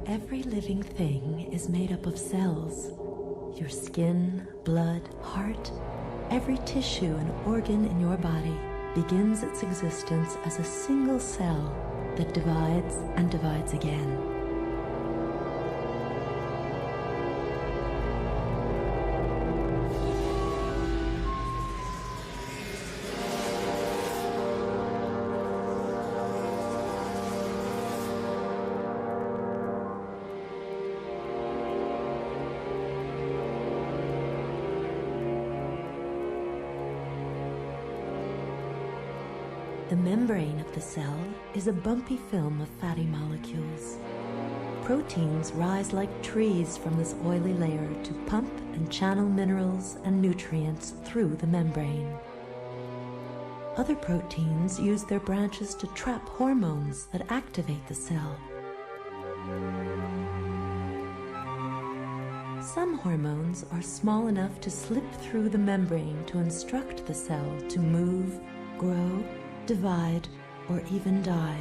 Every living thing is made up of cells. Your skin, blood, heart, every tissue and organ in your body begins its existence as a single cell that divides and divides again. The membrane of the cell is a bumpy film of fatty molecules. Proteins rise like trees from this oily layer to pump and channel minerals and nutrients through the membrane. Other proteins use their branches to trap hormones that activate the cell. Some hormones are small enough to slip through the membrane to instruct the cell to move, grow, divide, or even die.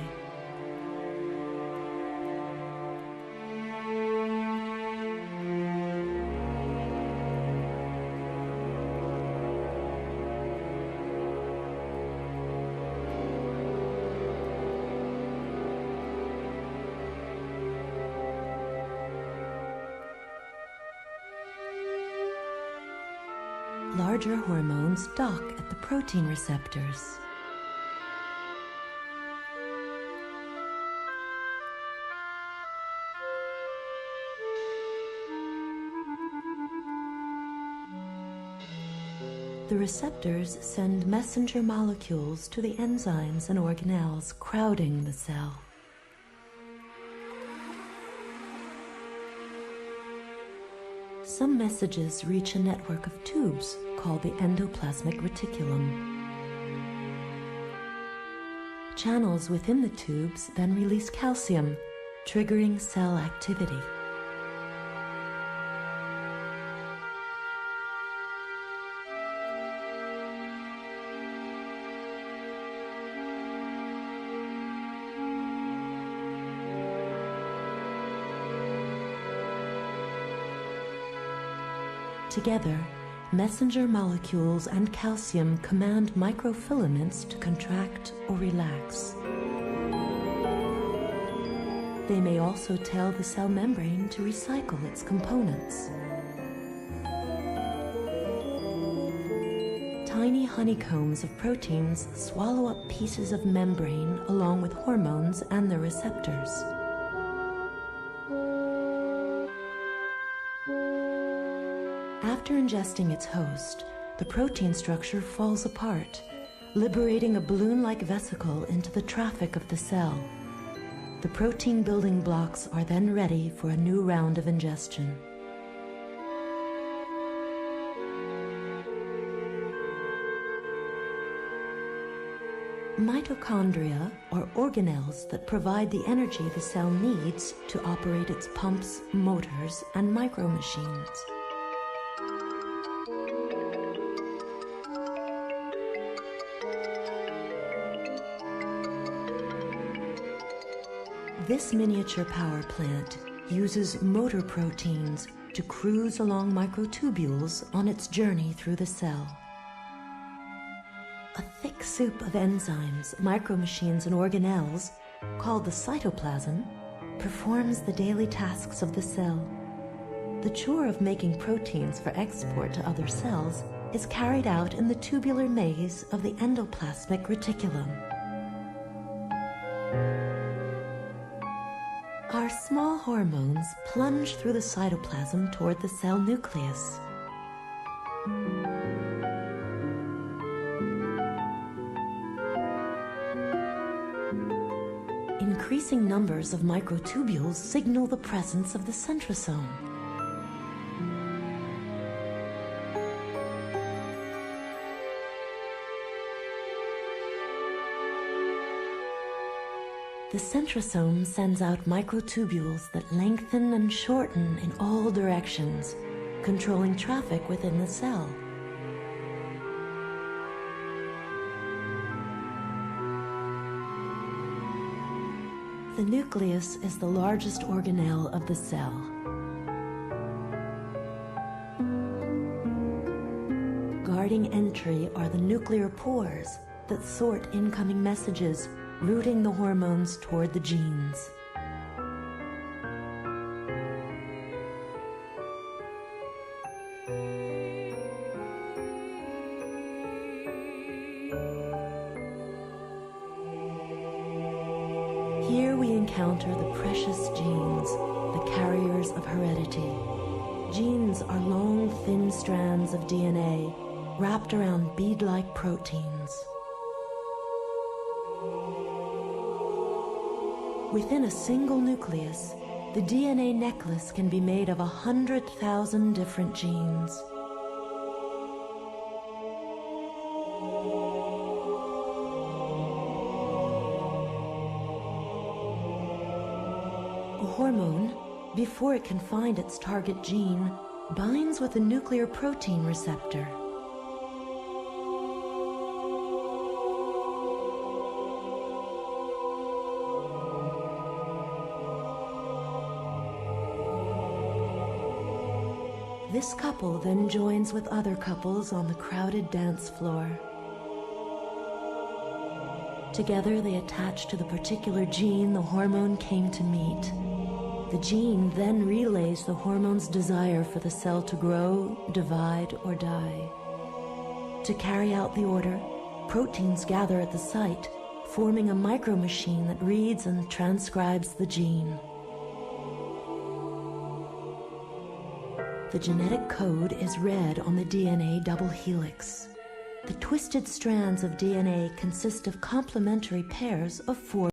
Larger hormones dock at the protein receptors. The receptors send messenger molecules to the enzymes and organelles crowding the cell. Some messages reach a network of tubes called the endoplasmic reticulum. Channels within the tubes then release calcium, triggering cell activity. Together, messenger molecules and calcium command microfilaments to contract or relax. They may also tell the cell membrane to recycle its components. Tiny honeycombs of proteins swallow up pieces of membrane along with hormones and their receptors. After ingesting its host, the protein structure falls apart, liberating a balloon-like vesicle into the traffic of the cell. The protein building blocks are then ready for a new round of ingestion. Mitochondria are organelles that provide the energy the cell needs to operate its pumps, motors, and micromachines. This miniature power plant uses motor proteins to cruise along microtubules on its journey through the cell. A thick soup of enzymes, micromachines, and organelles, called the cytoplasm, performs the daily tasks of the cell. The chore of making proteins for export to other cells is carried out in the tubular maze of the endoplasmic reticulum. Our small hormones plunge through the cytoplasm toward the cell nucleus. Increasing numbers of microtubules signal the presence of the centrosome. The centrosome sends out microtubules that lengthen and shorten in all directions, controlling traffic within the cell. The The nucleus is the largest organelle of the cell. Guarding entry are the nuclear pores that sort incoming messages, routing the hormones toward the genes. Here we encounter the precious genes, the carriers of heredity. Genes are long, thin strands of DNA wrapped around bead-like proteins. Within a single nucleus, the DNA necklace can be made of 100,000 different genes. A hormone, before it can find its target gene, binds with a nuclear protein receptor. This couple then joins with other couples on the crowded dance floor. Together they attach to the particular gene the hormone came to meet. The gene then relays the hormone's desire for the cell to grow, divide, or die. To carry out the order, proteins gather at the site, forming a micromachine that reads and transcribes the gene. The genetic code is read on the DNA double helix. The twisted strands of DNA consist of complementary pairs of 4